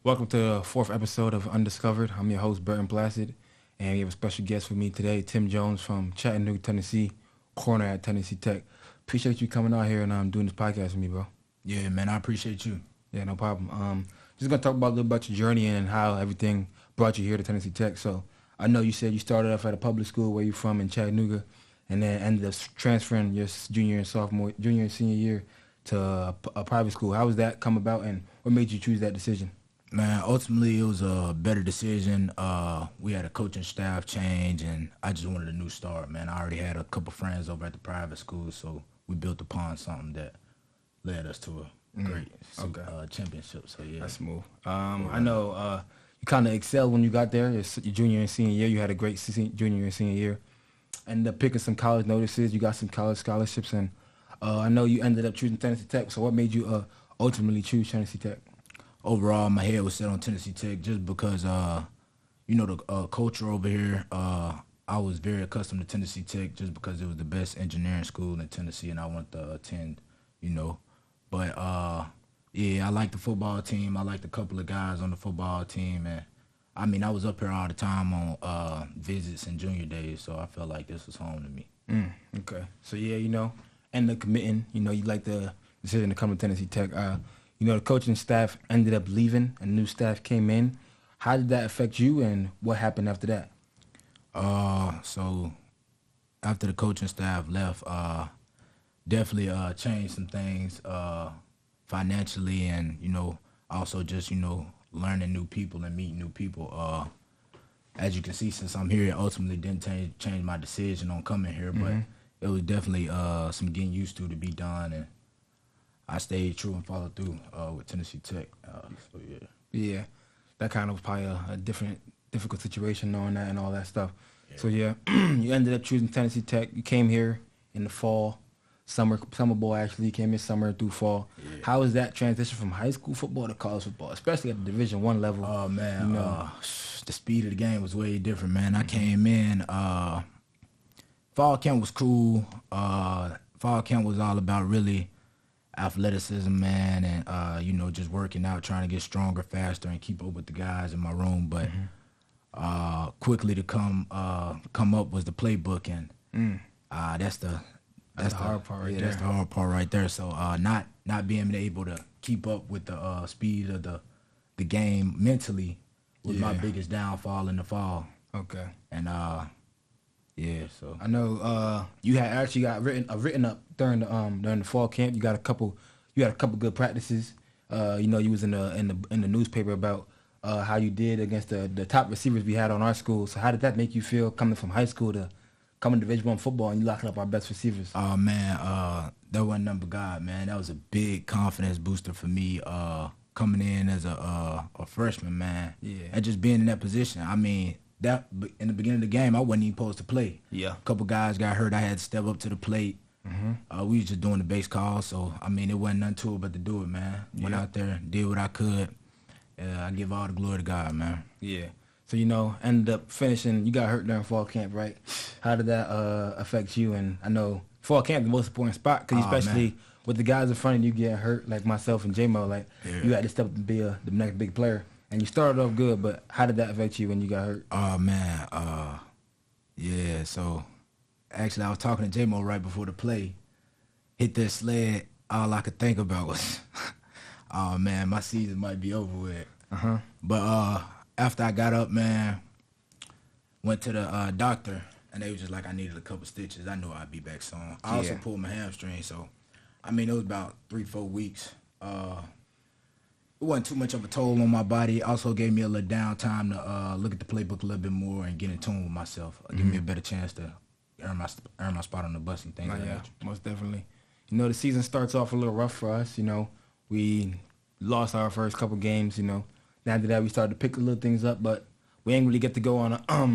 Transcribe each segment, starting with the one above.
Welcome to the fourth episode of Undiscovered. I'm your host, Burton Placid, and we have a special guest with me today, Tim Jones from Chattanooga, Tennessee, corner at Tennessee Tech. Appreciate you coming out here and doing this podcast with me, bro. Yeah, man, I appreciate you. Yeah, no problem. Just gonna talk about a little about your journey and how everything brought you here to Tennessee Tech. So I know you said you started off at a public school where you're from in Chattanooga, and then ended up transferring your junior and senior year to a private school. How was that come about, and what made you choose that decision? Man, ultimately, it was a better decision. We had a coaching staff change, and I just wanted a new start, man. I already had a couple friends over at the private school, so we built upon something that led us to a great championship. So, yeah. That's smooth. I know you kind of excelled when you got there. Your junior and senior year, you had a great junior and senior year. Ended up picking some college notices. You got some college scholarships, and I know you ended up choosing Tennessee Tech. So what made you ultimately choose Tennessee Tech? Overall, my head was set on Tennessee Tech just because, the culture over here, I was very accustomed to Tennessee Tech just because it was the best engineering school in Tennessee, and I wanted to attend, But, I like the football team. I liked a couple of guys on the football team, and, I was up here all the time on visits and junior days, so I felt like this was home to me. Okay. So, ended up committing. You like the decision to come to Tennessee Tech. The coaching staff ended up leaving, and new staff came in. How did that affect you, and what happened after that? So after the coaching staff left, definitely changed some things financially, and also just learning new people and meeting new people. As you can see, since I'm here, it ultimately didn't change my decision on coming here, but it was definitely some getting used to be done, and I stayed true and followed through with Tennessee Tech. So yeah. Yeah, that kind of was probably a difficult situation knowing that and all that stuff. Yeah. So yeah, you ended up choosing Tennessee Tech. You came here in the fall, summer ball actually. You came in summer through fall. Yeah. How was that transition from high school football to college football, especially at the Division I level? Oh man, the speed of the game was way different, man. I came in. Fall camp was cool. Fall camp was all about really athleticism, man, and just working out, trying to get stronger, faster, and keep up with the guys in my room. But quickly to come up was the playbook, and that's the hard part right there. That's the hard part right there. So not being able to keep up with the speed of the game mentally was my biggest downfall in the fall. Okay. And so I know you had actually got written up during the fall camp. You had a couple good practices. You was in the newspaper about how you did against the top receivers we had on our school. So how did that make you feel coming from high school to coming to Division I football and you locking up our best receivers? Oh man, that wasn't number God, man. That was a big confidence booster for me. Coming in as a freshman, man. Yeah. And just being in that position. That in the beginning of the game, I wasn't even supposed to play. Yeah. A couple guys got hurt. I had to step up to the plate. We was just doing the base call, so it wasn't nothing to it but to do it, man. Went out there, did what I could. I give all the glory to God, man. Yeah. So ended up finishing. You got hurt during fall camp, right? How did that affect you? And I know fall camp the most important spot because especially with the guys in front of you getting hurt, like myself and J-Mo, you had to step up to be the next big player. And you started off good, but how did that affect you when you got hurt? Oh, man. So actually I was talking to J-Mo right before the play. Hit that sled, all I could think about was, oh, man, my season might be over with. But after I got up, man, went to the doctor, and they was just like, I needed a couple stitches. I knew I'd be back soon. I also pulled my hamstring, so, it was about 3-4 weeks. It wasn't too much of a toll on my body. It also gave me a little downtime to look at the playbook a little bit more and get in tune with myself. Give me a better chance to earn my spot on the bus and things like that. Most definitely. The season starts off a little rough for us. We lost our first couple games. After that, we started to pick little things up, but we ain't really get to go on a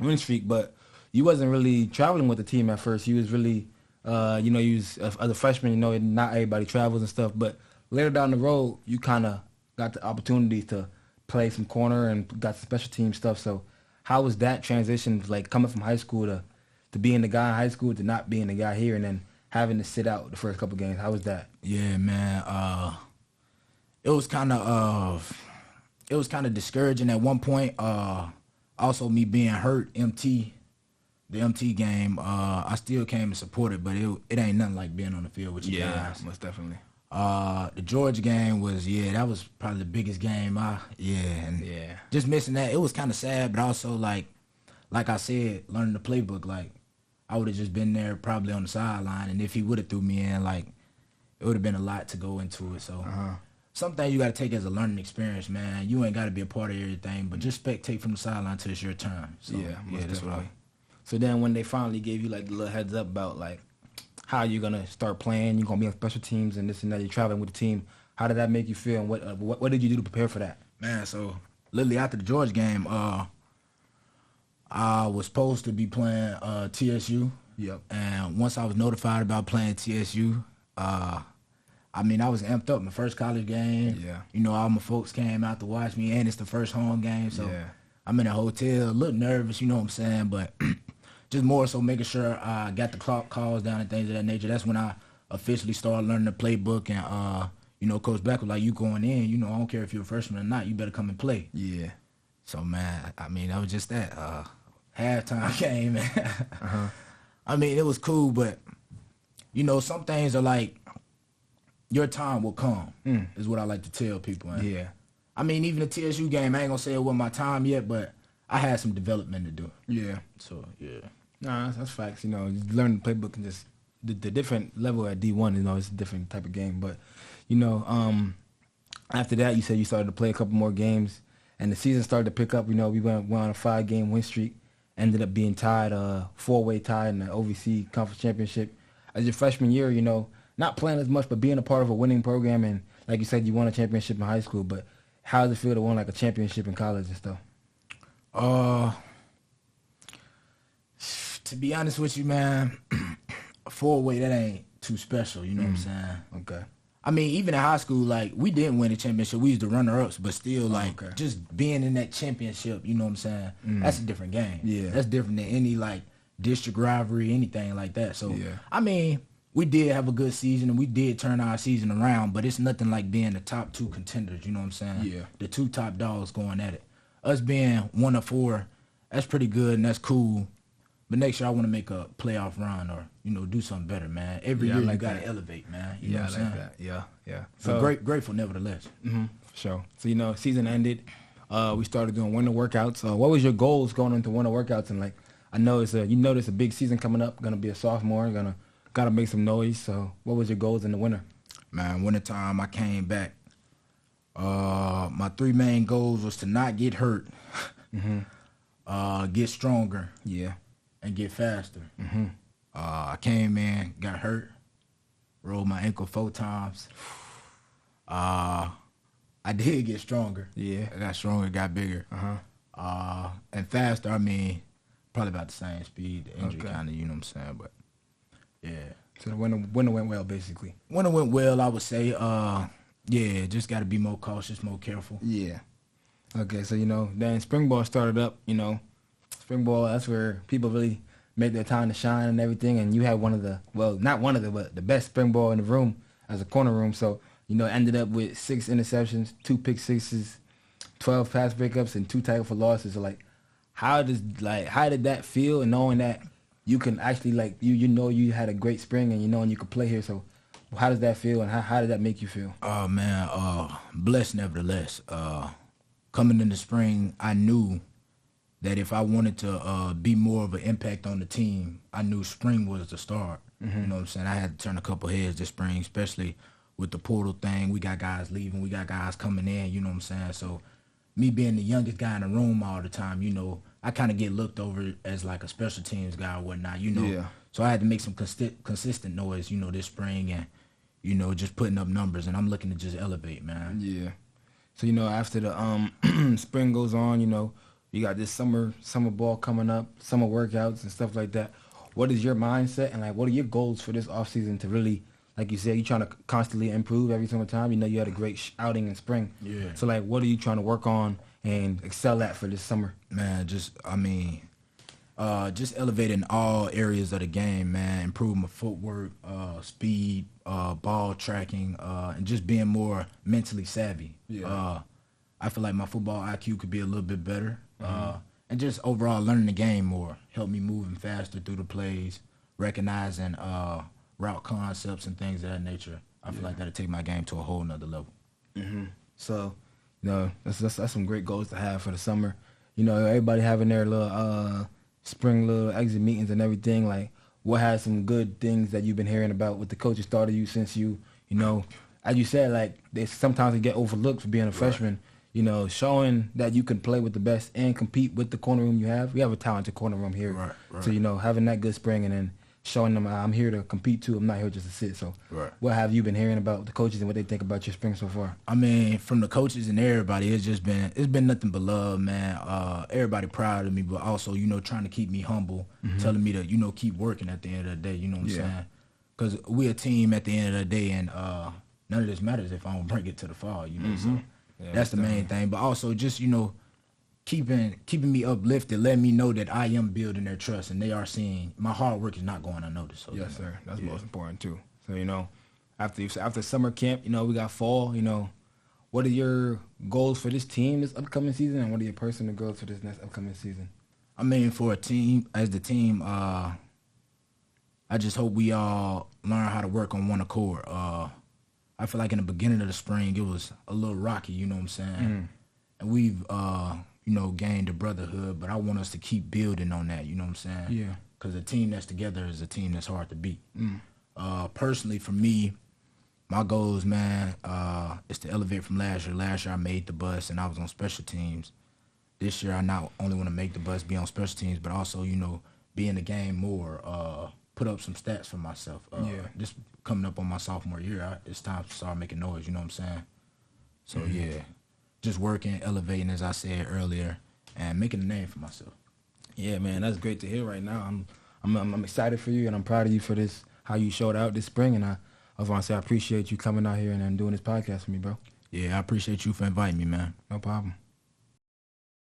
win streak. But you wasn't really traveling with the team at first. You was really, you was as a freshman. Not everybody travels and stuff, but later down the road, you kind of got the opportunity to play some corner and got some special team stuff. So how was that transition, like coming from high school to being the guy in high school to not being the guy here and then having to sit out the first couple games? How was that? Yeah, man. It was kind of it was kind of discouraging at one point. Also, me being hurt, the MT game, I still came and supported, but it ain't nothing like being on the field with you guys. Yeah, most definitely. The Georgia game was, that was probably the biggest game. Just missing that, it was kind of sad, but also like I said, learning the playbook, like I would have just been there probably on the sideline, and if he would have threw me in, like it would have been a lot to go into it. So some things you got to take as a learning experience, man. You ain't got to be a part of everything, but just take from the sideline till it's your turn. So, that's what So then when they finally gave you like the little heads up about like how you're gonna start playing, you're gonna be on special teams and this and that, you're traveling with the team. How did that make you feel, and what did you do to prepare for that? Man, so literally after the Georgia game, I was supposed to be playing TSU. Yep. And once I was notified about playing TSU, I was amped up. My first college game. Yeah. You know, all my folks came out to watch me, and it's the first home game, so I'm in a hotel, a little nervous, you know what I'm saying, but just more so making sure I got the clock calls down and things of that nature. That's when I officially started learning the playbook, and Coach Beck was like, you going in, I don't care if you're a freshman or not, you better come and play. Yeah. So, man, that was just that. Halftime game, man. It was cool, but, some things are like, your time will come, is what I like to tell people. Man. Yeah. Even the TSU game, I ain't going to say it wasn't my time yet, but I had some development to do. Yeah. So, yeah. Nah, that's facts. Just learn the playbook and just the different level at D1, it's a different type of game. But, after that, you said you started to play a couple more games, and the season started to pick up. We went on a 5-game win streak, ended up being tied, 4-way tie in the OVC Conference Championship. As your freshman year, not playing as much, but being a part of a winning program, and like you said, you won a championship in high school. But how does it feel to win like a championship in college and stuff? To be honest with you, man, a 4-way, that ain't too special, you know what I'm saying? Okay. Even in high school, like, we didn't win a championship. We used to runner-ups, but still, like, just being in that championship, you know what I'm saying? That's a different game. Yeah. That's different than any, like, district rivalry, anything like that. So, yeah. We did have a good season, and we did turn our season around, but it's nothing like being the top 2 contenders, you know what I'm saying? Yeah. The 2 top dogs going at it. Us being 1 of 4, that's pretty good, and that's cool. But next year, I want to make a playoff run or, do something better, man. Every year, you got to elevate, man. You know what I'm saying? That. Yeah. So grateful, nevertheless. For sure. So, season ended. We started doing winter workouts. What was your goals going into winter workouts? And, like, I know it's a big season coming up. Going to be a sophomore. Got to make some noise. So, what was your goals in the winter? Man, wintertime, I came back. My 3 main goals was to not get hurt, get stronger, and get faster. I came in, got hurt, rolled my ankle 4 times. I did get stronger. Yeah. I got stronger, got bigger. And faster, probably about the same speed. The injury kind of, you know what I'm saying? But, yeah. So the winter went well, basically. Winter went well, I would say. Just got to be more cautious, more careful. Yeah. Okay, so, then spring ball started up, Spring ball, that's where people really make their time to shine and everything, and you had but the best spring ball in the room as a corner room. So, ended up with 6 interceptions, 2 pick sixes, 12 pass breakups, and 2 tackle for losses. So, like, how did that feel, and knowing that you can actually, like, you had a great spring, and you could play here. So how does that feel, and how did that make you feel? Oh, man, blessed nevertheless. Coming in the spring, I knew that if I wanted to be more of an impact on the team, I knew spring was the start. You know what I'm saying? I had to turn a couple heads this spring, especially with the portal thing. We got guys leaving. We got guys coming in, you know what I'm saying? So me being the youngest guy in the room all the time, I kind of get looked over as like a special teams guy or whatnot, Yeah. So I had to make some consistent noise, this spring and, just putting up numbers. And I'm looking to just elevate, man. Yeah. So, after the spring goes on, you got this summer ball coming up, summer workouts and stuff like that. What is your mindset, and, like, what are your goals for this offseason to really, like you said, you're trying to constantly improve every single time? You had a great outing in spring. Yeah. So, like, what are you trying to work on and excel at for this summer? Man, just elevating all areas of the game, man. Improving my footwork, speed, ball tracking, and just being more mentally savvy. Yeah. I feel like my football IQ could be a little bit better. And just overall learning the game more, help me moving faster through the plays, recognizing route concepts and things of that nature. I feel like that'll take my game to a whole nother level. So, that's some great goals to have for the summer. Everybody having their little spring little exit meetings and everything. Like, what has some good things that you've been hearing about what the coaches thought of you since as you said, like, they sometimes get overlooked for being a freshman. Showing that you can play with the best and compete with the corner room you have. We have a talented corner room here. Right. So, having that good spring and then showing them I'm here to compete too. I'm not here just to sit. So what have you been hearing about the coaches and what they think about your spring so far? I mean, from the coaches and everybody, it's been nothing but love, man. Everybody proud of me, but also, trying to keep me humble, telling me to, keep working at the end of the day, you know what I'm saying? Because we a team at the end of the day, and none of this matters if I don't bring it to the fall, so that's the main thing. But also just, keeping me uplifted, letting me know that I am building their trust and they are seeing my hard work is not going unnoticed. So, yes, sir. That's most important too. So, after summer camp, we got fall, what are your goals for this team this upcoming season, and what are your personal goals for this next upcoming season? I mean, for a team, as the team, I just hope we all learn how to work on one accord. I feel like in the beginning of the spring, it was a little rocky, you know what I'm saying? And we've, gained a brotherhood, but I want us to keep building on that, you know what I'm saying? Yeah. Because a team that's together is a team that's hard to beat. Personally, for me, my goals, man, is to elevate from last year. Last year, I made the bus, and I was on special teams. This year, I not only want to make the bus, be on special teams, but also, be in the game more, put up some stats for myself. Just coming up on my sophomore year, it's time to start making noise, you know what I'm saying? So, just working, elevating, as I said earlier, and making a name for myself. Yeah, man, that's great to hear right now. I'm excited for you, and I'm proud of you for this, how you showed out this spring, and I want to say I appreciate you coming out here and doing this podcast with me, bro. Yeah, I appreciate you for inviting me, man. No problem.